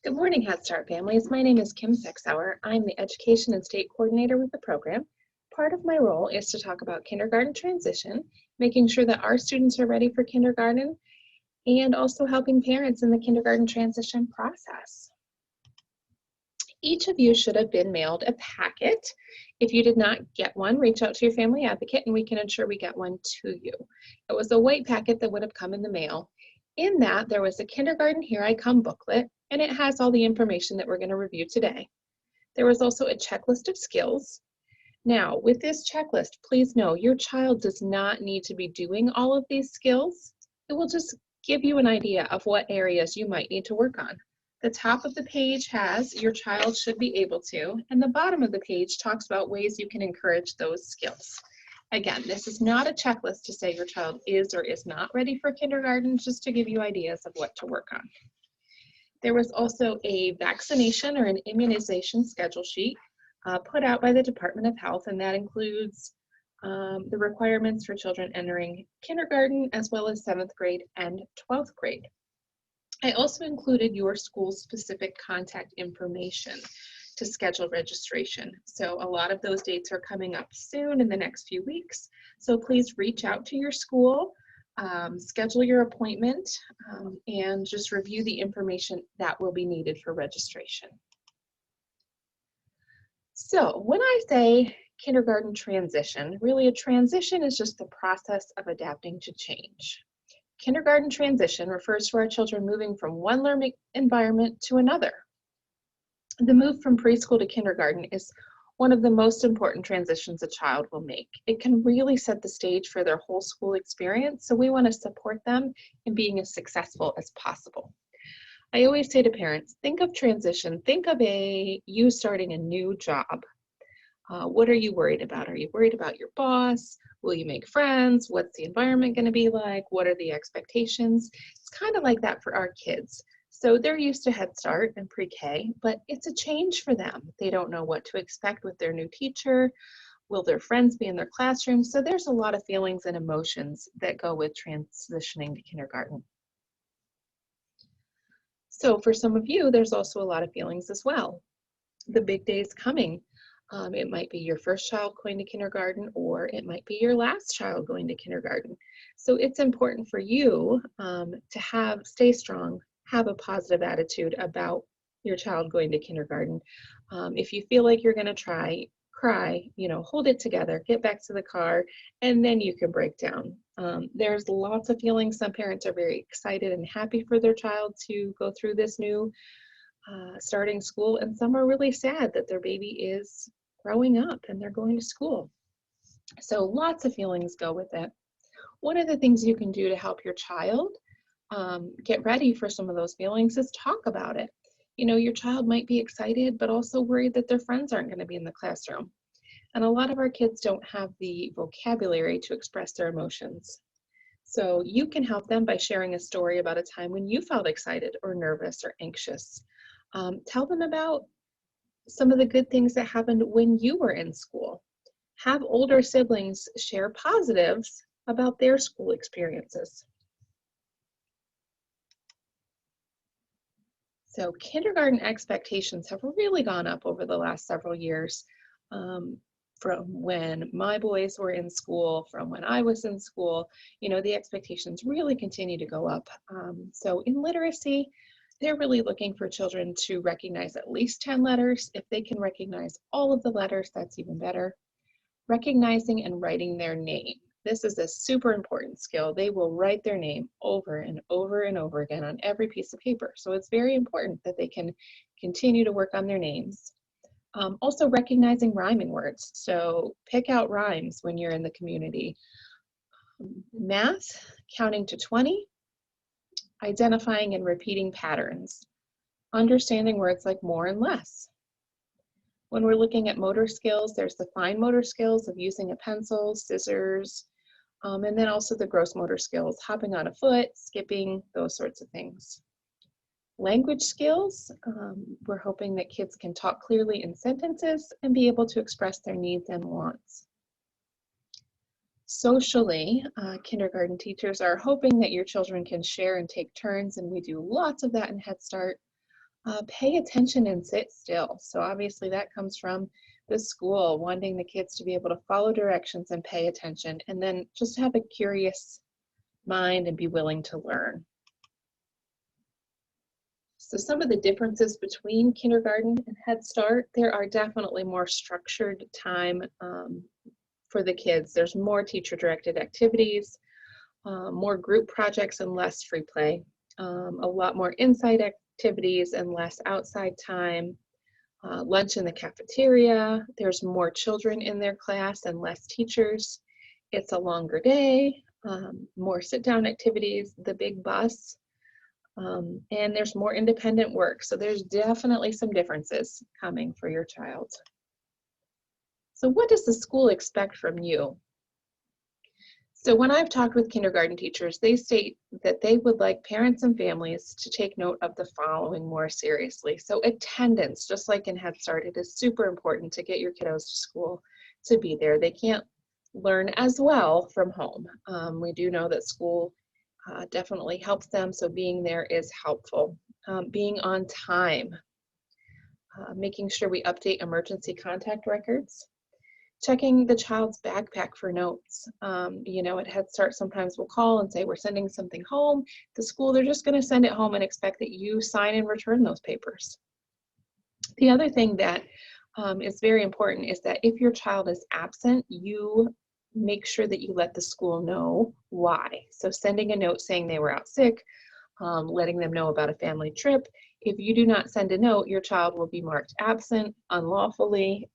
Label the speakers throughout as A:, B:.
A: Good morning, Head Start families. My name is Kim Sexauer. I'm the Education and State Coordinator with the program. Part of my role is to talk about kindergarten transition, making sure that our students are ready for kindergarten, and also helping parents in the kindergarten transition process. Each of you should have been mailed a packet. If you did not get one, reach out to your family advocate and we can ensure we get one to you. It was a white packet that would have come in the mail. In that, there was a Kindergarten Here I Come booklet, and it has all the information that we're going to review today. There was also a checklist of skills. Now, with this checklist, please know your child does not need to be doing all of these skills. It will just give you an idea of what areas you might need to work on. The top of the page has your child should be able to, and the bottom of the page talks about ways you can encourage those skills. Again, this is not a checklist to say your child is or is not ready for kindergarten, just to give you ideas of what to work on. There was also a vaccination or an immunization schedule sheet put out by the Department of Health, and that includes the requirements for children entering kindergarten as well as 7th grade and 12th grade. I also included your school's specific contact information to schedule registration. So a lot of those dates are coming up soon in the next few weeks. So please reach out to your school, schedule your appointment, and just review the information that will be needed for registration. So when I say kindergarten transition, really a transition is just the process of adapting to change. Kindergarten transition refers to our children moving from one learning environment to another. The move from preschool to kindergarten is one of the most important transitions a child will make. It can really set the stage for their whole school experience, so we want to support them in being as successful as possible. I always say to parents, think of transition, think of you starting a new job. What are you worried about? Are you worried about your boss? Will you make friends? What's the environment going to be like? What are the expectations? It's kind of like that for our kids. So they're used to Head Start and pre-K, but it's a change for them. They don't know what to expect with their new teacher. Will their friends be in their classroom? So there's a lot of feelings and emotions that go with transitioning to kindergarten. So for some of you, there's also a lot of feelings as well. The big day is coming. It might be your first child going to kindergarten, or it might be your last child going to kindergarten. So it's important for you to stay strong, have a positive attitude about your child going to kindergarten. If you feel like you're going to cry, hold it together, get back to the car, and then you can break down. There's lots of feelings. Some parents are very excited and happy for their child to go through this new starting school, and some are really sad that their baby is growing up and they're going to school. So lots of feelings go with it. One of the things you can do to help your child get ready for some of those feelings is talk about it. Your child might be excited, but also worried that their friends aren't going to be in the classroom. And a lot of our kids don't have the vocabulary to express their emotions. So you can help them by sharing a story about a time when you felt excited or nervous or anxious. Tell them about some of the good things that happened when you were in school. Have older siblings share positives about their school experiences. So kindergarten expectations have really gone up over the last several years, from when my boys were in school, from when I was in school. The expectations really continue to go up. So in literacy, they're really looking for children to recognize at least 10 letters. If they can recognize all of the letters, that's even better. Recognizing and writing their name. This is a super important skill. They will write their name over and over and over again on every piece of paper. So it's very important that they can continue to work on their names. Also recognizing rhyming words. So pick out rhymes when you're in the community. Math, counting to 20. Identifying and repeating patterns, understanding words like more and less. When we're looking at motor skills, there's the fine motor skills of using a pencil, scissors, and then also the gross motor skills, hopping on a foot, skipping, those sorts of things. Language skills, we're hoping that kids can talk clearly in sentences and be able to express their needs and wants. Socially, kindergarten teachers are hoping that your children can share and take turns, and we do lots of that in Head Start. Pay attention and sit still. So obviously that comes from the school wanting the kids to be able to follow directions and pay attention, and then just have a curious mind and be willing to learn. So some of the differences between kindergarten and Head Start, there are definitely more structured time for the kids. There's more teacher-directed activities, more group projects and less free play, a lot more inside activities and less outside time, lunch in the cafeteria. There's more children in their class and less teachers. It's a longer day, more sit-down activities, the big bus, and there's more independent work. So there's definitely some differences coming for your child. So what does the school expect from you? So when I've talked with kindergarten teachers, they state that they would like parents and families to take note of the following more seriously. So attendance, just like in Head Start, it is super important to get your kiddos to school to be there. They can't learn as well from home. We do know that school definitely helps them, so being there is helpful. Being on time, making sure we update emergency contact records, checking the child's backpack for notes. You know, at Head Start, sometimes we'll call and say we're sending something home. The school, they're just going to send it home and expect that you sign and return those papers. The other thing that is very important is that if your child is absent, you make sure that you let the school know why. So sending a note saying they were out sick, letting them know about a family trip. If you do not send a note, your child will be marked absent unlawfully.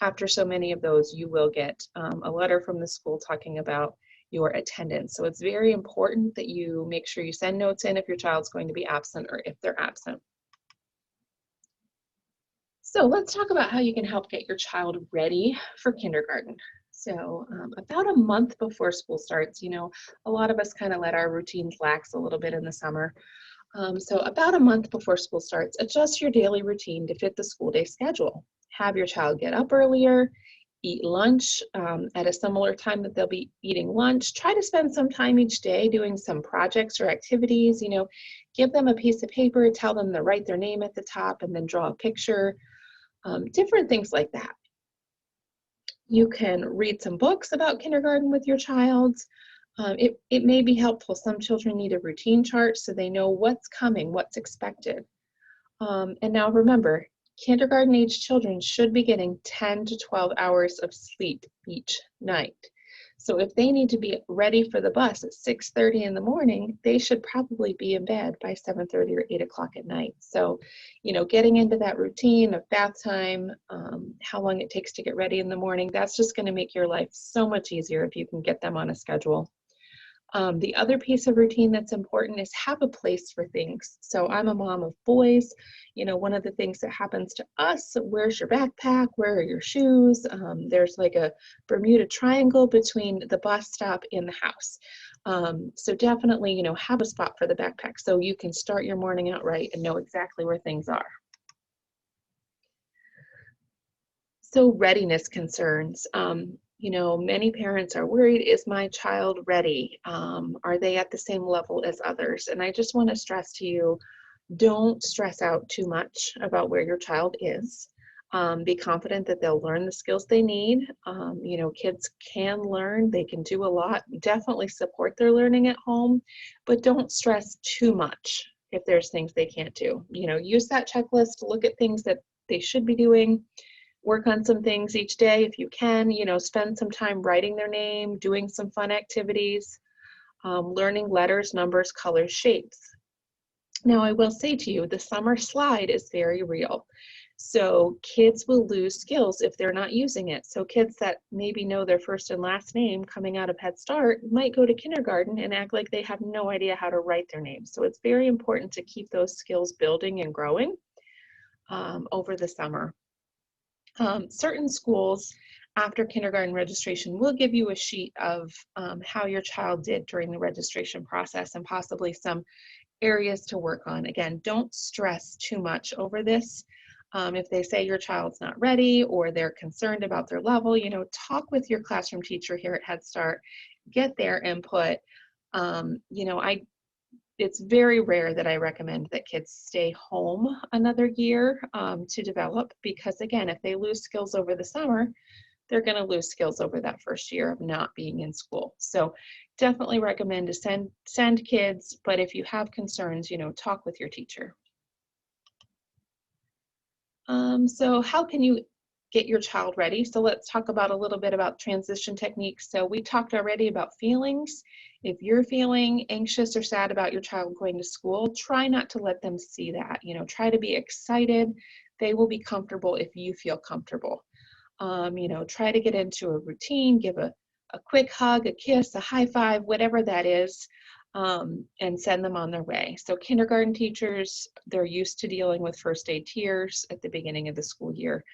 A: After so many of those, you will get a letter from the school talking about your attendance. So it's very important that you make sure you send notes in if your child's going to be absent or if they're absent. So let's talk about how you can help get your child ready for kindergarten. So about a month before school starts, you know, a lot of us kind of let our routines lax a little bit in the summer. So about a month before school starts, adjust your daily routine to fit the school day schedule. Have your child get up earlier, eat lunch at a similar time that they'll be eating lunch. Try to spend some time each day doing some projects or activities. You know, give them a piece of paper, tell them to write their name at the top and then draw a picture. Different things like that. You can read some books about kindergarten with your child. It may be helpful. Some children need a routine chart so they know what's coming, what's expected. And now remember, kindergarten age children should be getting 10 to 12 hours of sleep each night. So if they need to be ready for the bus at 6:30 in the morning, they should probably be in bed by 7:30 or 8 o'clock at night. So, you know, getting into that routine of bath time, how long it takes to get ready in the morning, that's just going to make your life so much easier if you can get them on a schedule. The other piece of routine that's important is have a place for things. So I'm a mom of boys. You know, one of the things that happens to us, where's your backpack? Where are your shoes? There's like a Bermuda Triangle between the bus stop and the house. So definitely, you know, have a spot for the backpack so you can start your morning out right and know exactly where things are. So readiness concerns. You know, many parents are worried, is my child ready? Are they at the same level as others? And I just want to stress to you, don't stress out too much about where your child is. Be confident that they'll learn the skills they need. You know, kids can learn, they can do a lot. Definitely support their learning at home, but don't stress too much if there's things they can't do. You know, use that checklist, look at things that they should be doing. Work on some things each day if you can, you know, spend some time writing their name, doing some fun activities, learning letters, numbers, colors, shapes. Now, I will say to you, the summer slide is very real. So kids will lose skills if they're not using it. So kids that maybe know their first and last name coming out of Head Start might go to kindergarten and act like they have no idea how to write their name. So it's very important to keep those skills building and growing over the summer. Certain schools after kindergarten registration will give you a sheet of how your child did during the registration process and possibly some areas to work on. Again, don't stress too much over this. If they say your child's not ready or they're concerned about their level, you know, talk with your classroom teacher here at Head Start, get their input. You know, it's very rare that I recommend that kids stay home another year to develop, because again, if they lose skills over the summer, they're going to lose skills over that first year of not being in school. So definitely recommend to send kids, but if you have concerns, talk with your teacher. So how can you get your child ready? So let's talk about a little bit about transition techniques. So we talked already about feelings. If you're feeling anxious or sad about your child going to school, try not to let them see that. Try to be excited. They will be comfortable if you feel comfortable. Try to get into a routine, give a quick hug, a kiss, a high five, whatever that is, and send them on their way. So kindergarten teachers, they're used to dealing with first aid tears at the beginning of the school year.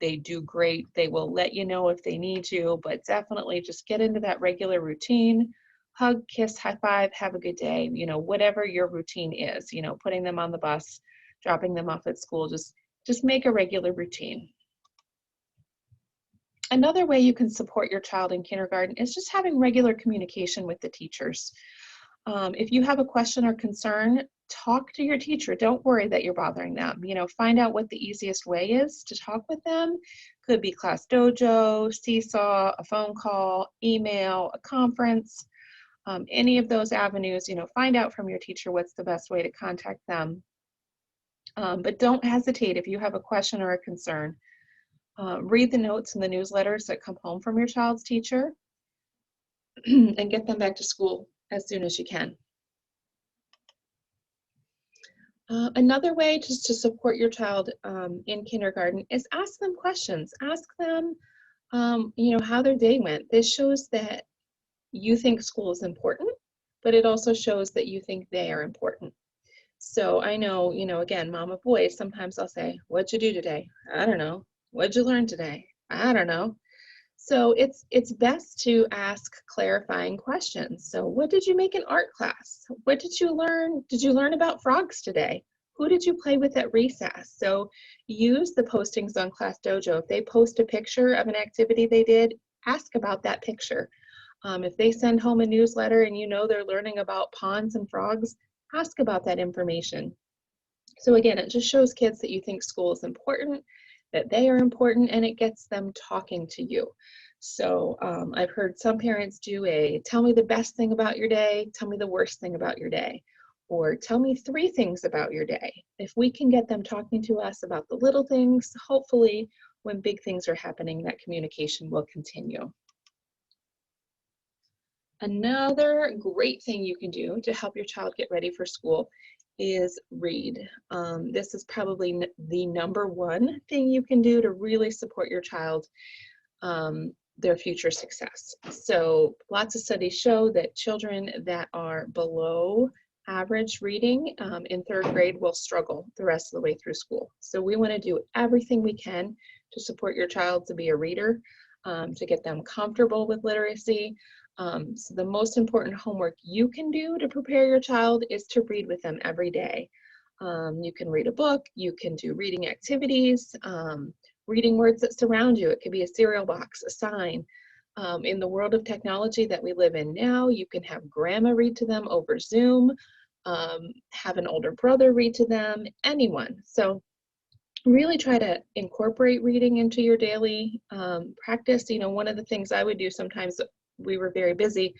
A: They do great. They will let you know if they need to, but definitely just get into that regular routine. Hug, kiss, high five, have a good day. Whatever your routine is, putting them on the bus, dropping them off at school, just make a regular routine. Another way you can support your child in kindergarten is just having regular communication with the teachers. If you have a question or concern, talk to your teacher. Don't worry that you're bothering them. Find out what the easiest way is to talk with them. Could be Class Dojo, Seesaw, a phone call, email, a conference, any of those avenues. Find out from your teacher what's the best way to contact them. But don't hesitate if you have a question or a concern. Read the notes and the newsletters that come home from your child's teacher and get them back to school as soon as you can. Another way just to support your child in kindergarten is ask them questions. Ask them, how their day went. This shows that you think school is important, but it also shows that you think they are important. So I know, again, mom of boys, sometimes I'll say, what'd you do today? I don't know. What'd you learn today? I don't know. So it's best to ask clarifying questions. So what did you make in art class? What did you learn? Did you learn about frogs today? Who did you play with at recess? So use the postings on Class Dojo. If they post a picture of an activity they did, ask about that picture. If they send home a newsletter and they're learning about ponds and frogs, ask about that information. So again, it just shows kids that you think school is important, that they are important, and it gets them talking to you. So I've heard some parents do tell me the best thing about your day, tell me the worst thing about your day, or tell me 3 things about your day. If we can get them talking to us about the little things, hopefully when big things are happening, that communication will continue. Another great thing you can do to help your child get ready for school is read. This is probably the number one thing you can do to really support your child, their future success. So lots of studies show that children that are below average reading in 3rd grade will struggle the rest of the way through school. So we want to do everything we can to support your child to be a reader, to get them comfortable with literacy. So the most important homework you can do to prepare your child is to read with them every day. You can read a book, you can do reading activities, reading words that surround you. It could be a cereal box, a sign. In the world of technology that we live in now, you can have grandma read to them over Zoom, have an older brother read to them, anyone. So really try to incorporate reading into your daily practice. One of the things I would do sometimes, we were very busy,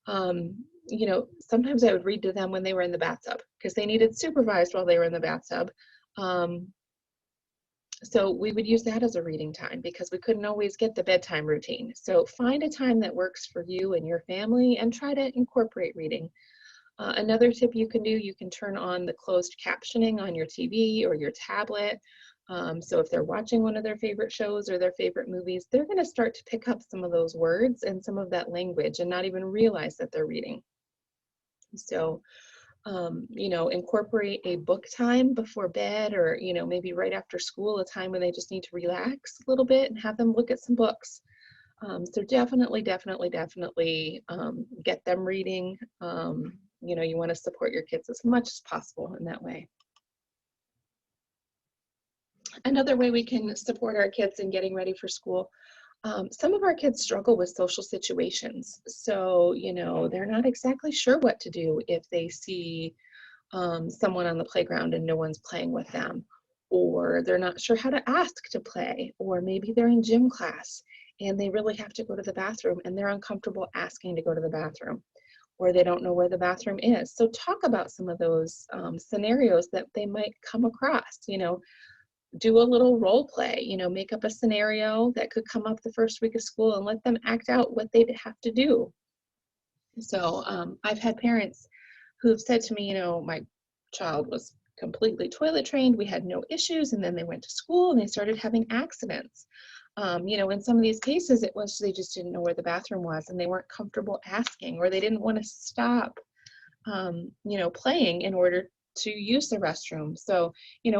A: sometimes I would read to them when they were in the bathtub because they needed supervised while they were in the bathtub. So we would use that as a reading time because we couldn't always get the bedtime routine. So find a time that works for you and your family and try to incorporate reading. Another tip you can do, you can turn on the closed captioning on your TV or your tablet. So if they're watching one of their favorite shows or their favorite movies, they're going to start to pick up some of those words and some of that language and not even realize that they're reading. So, incorporate a book time before bed or, maybe right after school, a time when they just need to relax a little bit and have them look at some books. So definitely get them reading. You want to support your kids as much as possible in that way. Another way we can support our kids in getting ready for school Some of our kids struggle with social situations. So, they're not exactly sure what to do if they see someone on the playground and no one's playing with them, or they're not sure how to ask to play, or maybe they're in gym class and they really have to go to the bathroom and they're uncomfortable asking to go to the bathroom, or they don't know where the bathroom is. So talk about some of those scenarios that they might come across. Do a little role play, make up a scenario that could come up the first week of school and let them act out what they'd have to do. So I've had parents who've said to me, my child was completely toilet trained, we had no issues, and then they went to school and they started having accidents. In some of these cases, it was they just didn't know where the bathroom was and they weren't comfortable asking, or they didn't want to stop, playing in order to use the restroom. So,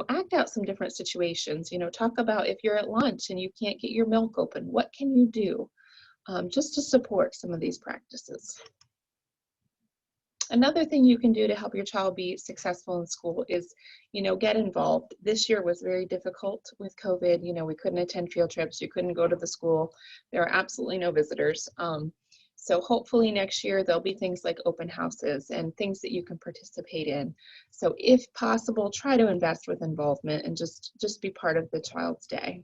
A: act out some different situations. Talk about if you're at lunch and you can't get your milk open, what can you do, just to support some of these practices. Another thing you can do to help your child be successful in school is, get involved. This year was very difficult with COVID. We couldn't attend field trips. You couldn't go to the school. There are absolutely no visitors. So hopefully next year there'll be things like open houses and things that you can participate in. So if possible, try to invest with involvement and just be part of the child's day.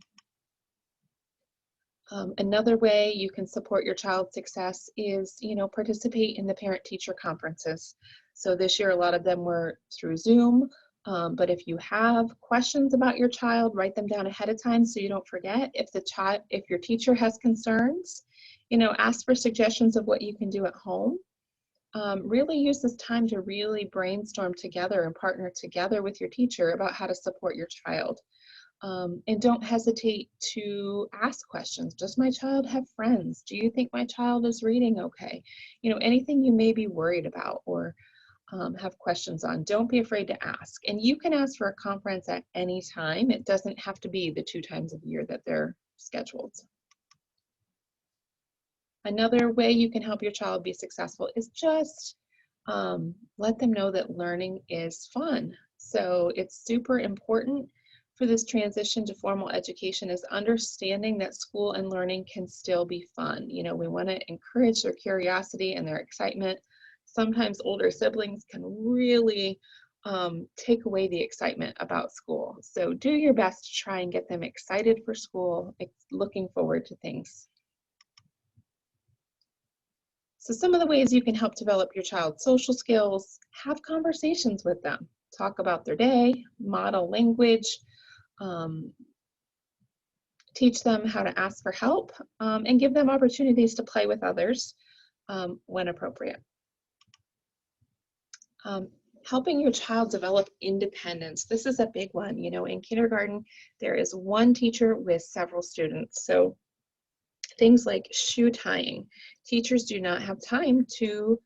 A: Another way you can support your child's success is, participate in the parent-teacher conferences. So this year, a lot of them were through Zoom, but if you have questions about your child, write them down ahead of time so you don't forget. If your teacher has concerns, ask for suggestions of what you can do at home. Really use this time to really brainstorm together and partner together with your teacher about how to support your child. And don't hesitate to ask questions. Does my child have friends? Do you think my child is reading okay? Anything you may be worried about or have questions on, don't be afraid to ask. And you can ask for a conference at any time. It doesn't have to be the 2 times a year that they're scheduled. Another way you can help your child be successful is just let them know that learning is fun. So it's super important for this transition to formal education is understanding that school and learning can still be fun. We want to encourage their curiosity and their excitement. Sometimes older siblings can really take away the excitement about school. So do your best to try and get them excited for school, looking forward to things. So some of the ways you can help develop your child's social skills, have conversations with them, talk about their day, model language, teach them how to ask for help, and give them opportunities to play with others when appropriate. Helping your child develop independence. This is a big one. In kindergarten, there is one teacher with several students. So things like shoe tying. Teachers do not have time to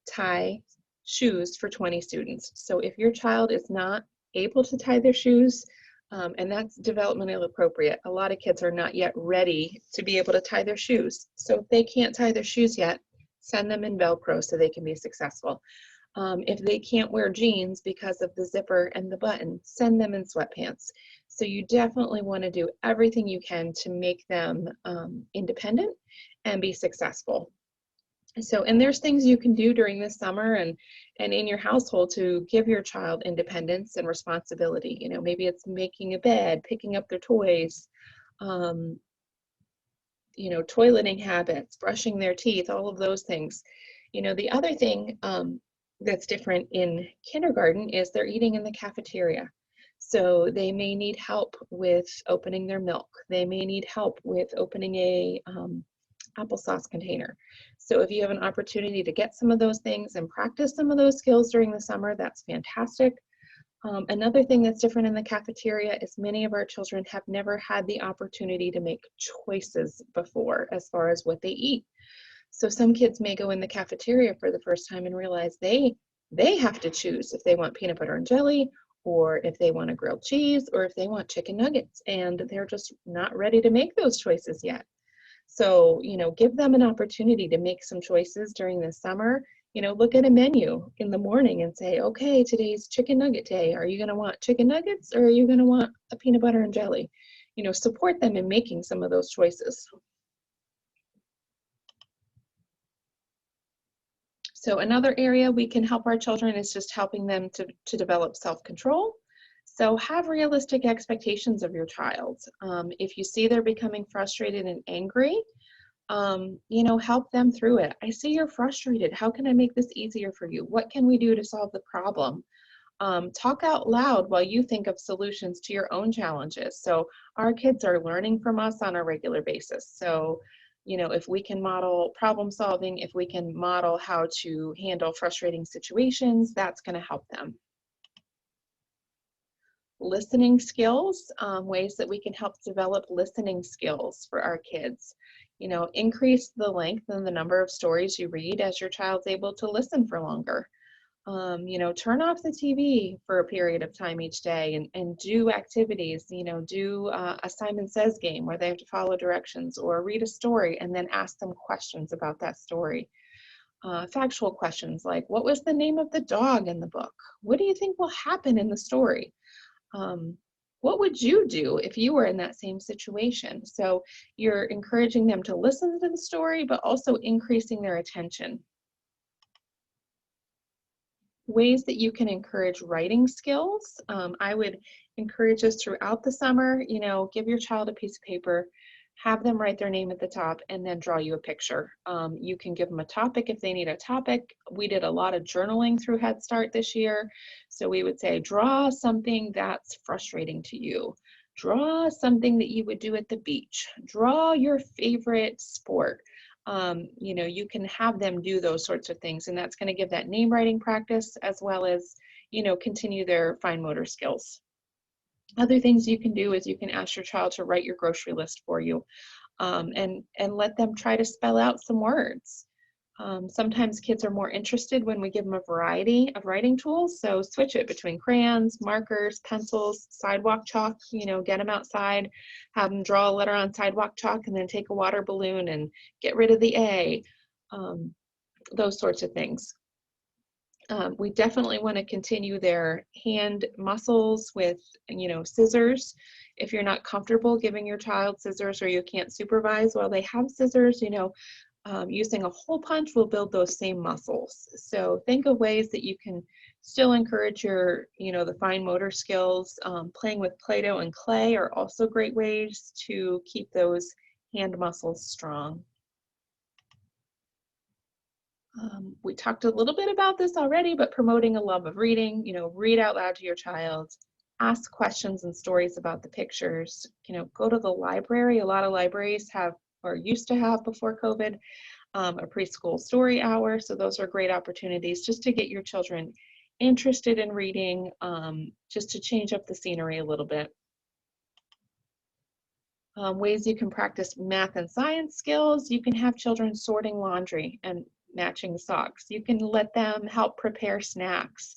A: tie shoes for 20 students. So if your child is not able to tie their shoes, and that's developmentally appropriate. A lot of kids are not yet ready to be able to tie their shoes. So if they can't tie their shoes yet, send them in Velcro so they can be successful. If they can't wear jeans because of the zipper and the button, send them in sweatpants. So you definitely want to do everything you can to make them independent and be successful. So, and there's things you can do during this summer and in your household to give your child independence and responsibility. Maybe it's making a bed, picking up their toys, toileting habits, brushing their teeth, all of those things. The other thing that's different in kindergarten is they're eating in the cafeteria. So they may need help with opening their milk. They may need help with opening a applesauce container. So if you have an opportunity to get some of those things and practice some of those skills during the summer, that's fantastic. Another thing that's different in the cafeteria is many of our children have never had the opportunity to make choices before as far as what they eat. So some kids may go in the cafeteria for the first time and realize they have to choose if they want peanut butter and jelly, or if they want a grilled cheese, or if they want chicken nuggets, and they're just not ready to make those choices yet. So, give them an opportunity to make some choices during the summer. Look at a menu in the morning and say, okay, today's chicken nugget day. Are you going to want chicken nuggets or are you going to want a peanut butter and jelly? Support them in making some of those choices. So another area we can help our children is just helping them to develop self-control. So have realistic expectations of your child. If you see they're becoming frustrated and angry, help them through it. I see you're frustrated. How can I make this easier for you? What can we do to solve the problem? Talk out loud while you think of solutions to your own challenges. So our kids are learning from us on a regular basis. So, if we can model problem solving, if we can model how to handle frustrating situations, that's going to help them. Listening skills, ways that we can help develop listening skills for our kids. Increase the length and the number of stories you read as your child's able to listen for longer. Turn off the TV for a period of time each day and do activities, do a Simon Says game where they have to follow directions, or read a story and then ask them questions about that story. Factual questions like, what was the name of the dog in the book? What do you think will happen in the story? What would you do if you were in that same situation? So you're encouraging them to listen to the story, but also increasing their attention. Ways that you can encourage writing skills. I would encourage this throughout the summer. Give your child a piece of paper, have them write their name at the top, and then draw you a picture. You can give them a topic if they need a topic. We did a lot of journaling through Head Start this year. So we would say, draw something that's frustrating to you. Draw something that you would do at the beach. Draw your favorite sport. You can have them do those sorts of things, and that's going to give that name writing practice as well as, continue their fine motor skills. Other things you can do is you can ask your child to write your grocery list for you, and let them try to spell out some words. Sometimes kids are more interested when we give them a variety of writing tools, so switch it between crayons, markers, pencils, sidewalk chalk. Get them outside, have them draw a letter on sidewalk chalk, and then take a water balloon and get rid of the A, those sorts of things. We definitely want to continue their hand muscles with, scissors. If you're not comfortable giving your child scissors or you can't supervise while they have scissors, using a hole punch will build those same muscles. So think of ways that you can still encourage your, the fine motor skills. Playing with Play-Doh and clay are also great ways to keep those hand muscles strong. We talked a little bit about this already, but promoting a love of reading, read out loud to your child, ask questions and stories about the pictures, go to the library. A lot of libraries have, or used to have before COVID, a preschool story hour. So those are great opportunities just to get your children interested in reading, just to change up the scenery a little bit. Ways you can practice math and science skills. You can have children sorting laundry and matching socks. You can let them help prepare snacks,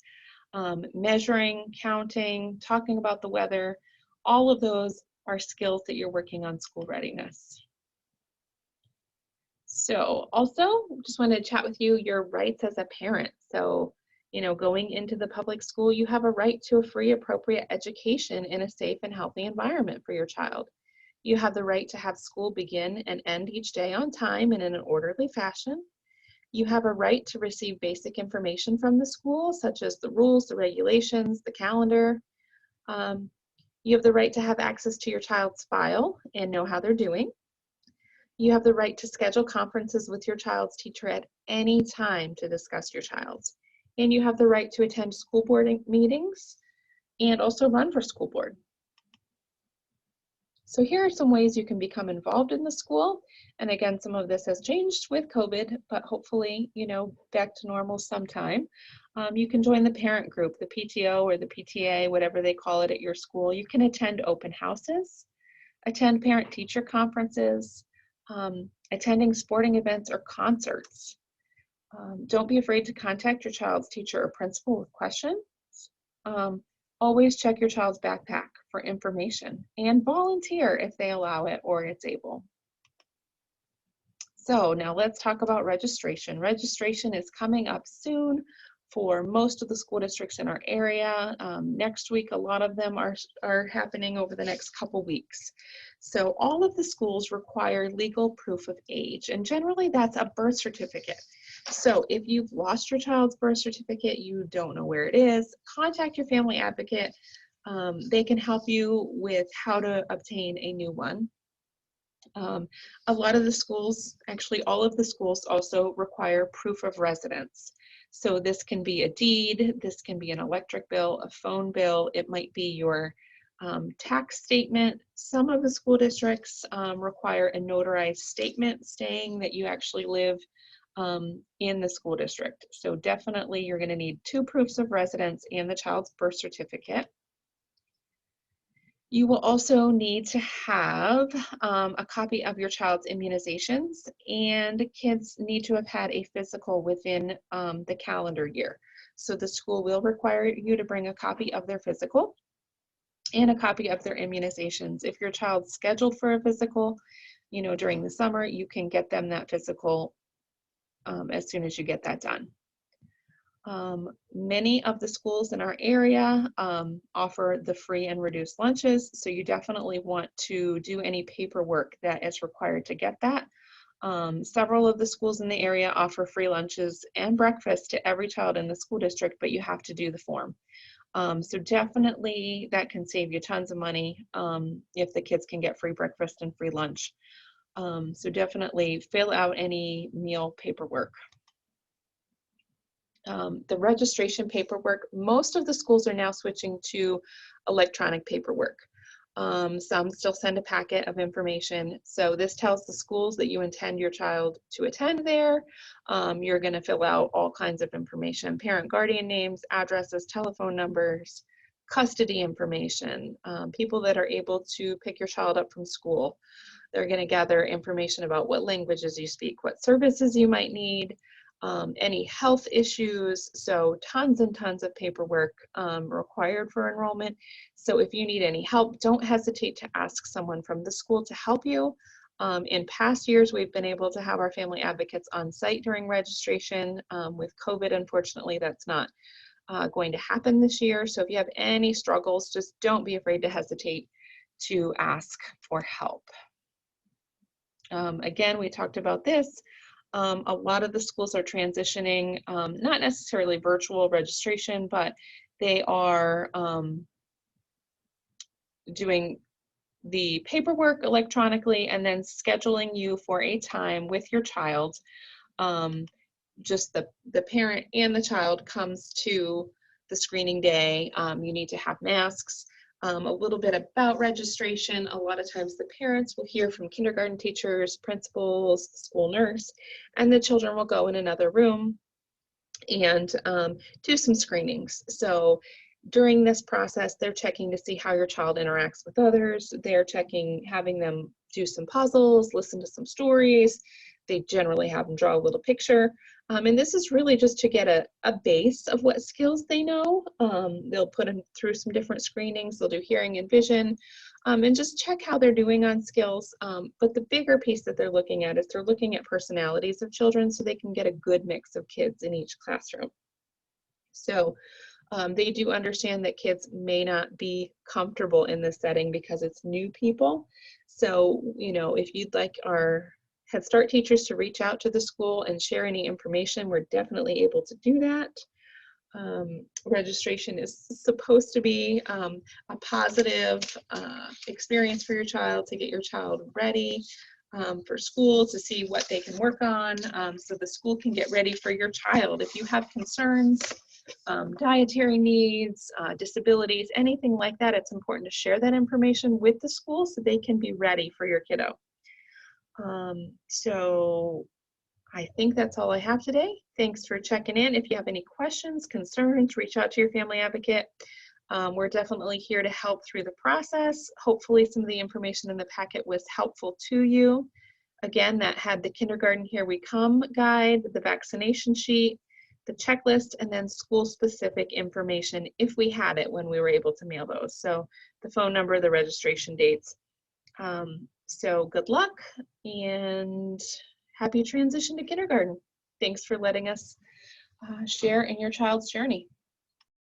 A: measuring, counting, talking about the weather. All of those are skills that you're working on school readiness. So also just wanted to chat with you your rights as a parent. So, going into the public school, you have a right to a free, appropriate education in a safe and healthy environment for your child. You have the right to have school begin and end each day on time and in an orderly fashion. You have a right to receive basic information from the school, such as the rules, the regulations, the calendar. You have the right to have access to your child's file and know how they're doing. You have the right to schedule conferences with your child's teacher at any time to discuss your child. And you have the right to attend school board meetings and also run for school board. So here are some ways you can become involved in the school. And again, some of this has changed with COVID, but hopefully, back to normal sometime. You can join the parent group, the PTO or the PTA, whatever they call it at your school. You can attend open houses, attend parent-teacher conferences, attending sporting events or concerts. Don't be afraid to contact your child's teacher or principal with questions. Always check your child's backpack for information and volunteer if they allow it or it's able. So now let's talk about registration. Registration is coming up soon for most of the school districts in our area. Next week, a lot of them are happening over the next couple weeks. So all of the schools require legal proof of age, and generally that's a birth certificate. So if you've lost your child's birth certificate, you don't know where it is, contact your family advocate. They can help you with how to obtain a new one. A lot of the schools, actually all of the schools, also require proof of residence. So this can be a deed, this can be an electric bill, a phone bill, it might be your tax statement. Some of the school districts require a notarized statement saying that you actually live in the school district. So definitely you're going to need 2 proofs of residence and the child's birth certificate. You will also need to have a copy of your child's immunizations, and kids need to have had a physical within the calendar year. So the school will require you to bring a copy of their physical and a copy of their immunizations. If your child's scheduled for a physical, you know, during the summer, you can get them that physical as soon as you get that done. Many of the schools in our area offer the free and reduced lunches, so you definitely want to do any paperwork that is required to get that. Several of the schools in the area offer free lunches and breakfast to every child in the school district, but you have to do the form. So definitely that can save you tons of money if the kids can get free breakfast and free lunch. So definitely fill out any meal paperwork. The registration paperwork, most of the schools are now switching to electronic paperwork. Some still send a packet of information. So this tells the schools that you intend your child to attend there. You're going to fill out all kinds of information, parent guardian names, addresses, telephone numbers, custody information, people that are able to pick your child up from school. They're going to gather information about what languages you speak, what services you might need, any health issues. So tons and tons of paperwork required for enrollment. So if you need any help, don't hesitate to ask someone from the school to help you. In past years, we've been able to have our family advocates on site during registration. With COVID, unfortunately, that's not going to happen this year. So if you have any struggles, just don't be afraid to hesitate to ask for help. Again, we talked about this. A lot of the schools are transitioning, not necessarily virtual registration, but they are doing the paperwork electronically and then scheduling you for a time with your child. Just the parent and the child comes to the screening day. You need to have masks. A little bit about registration. A lot of times the parents will hear from kindergarten teachers, principals, school nurse, and the children will go in another room and do some screenings. So during this process, they're checking to see how your child interacts with others. They're checking, having them do some puzzles, listen to some stories. They generally have them draw a little picture. And this is really just to get a base of what skills they know. They'll put them through some different screenings. They'll do hearing and vision, and just check how they're doing on skills. But the bigger piece that they're looking at is they're looking at personalities of children so they can get a good mix of kids in each classroom. So they do understand that kids may not be comfortable in this setting because it's new people. So, you know, if you'd like our Head Start teachers to reach out to the school and share any information, we're definitely able to do that. Registration is supposed to be a positive experience for your child, to get your child ready for school, to see what they can work on, so the school can get ready for your child. If you have concerns, dietary needs, disabilities, anything like that, it's important to share that information with the school so they can be ready for your kiddo. So I think that's all I have today. Thanks for checking in. If you have any questions, concerns, reach out to your family advocate. We're definitely here to help through the process. Hopefully some of the information in the packet was helpful to you. Again, that had the Kindergarten Here We Come guide, the vaccination sheet, the checklist, and then school-specific information if we had it when we were able to mail those. So the phone number, the registration dates. So good luck and happy transition to kindergarten. Thanks for letting us share in your child's journey.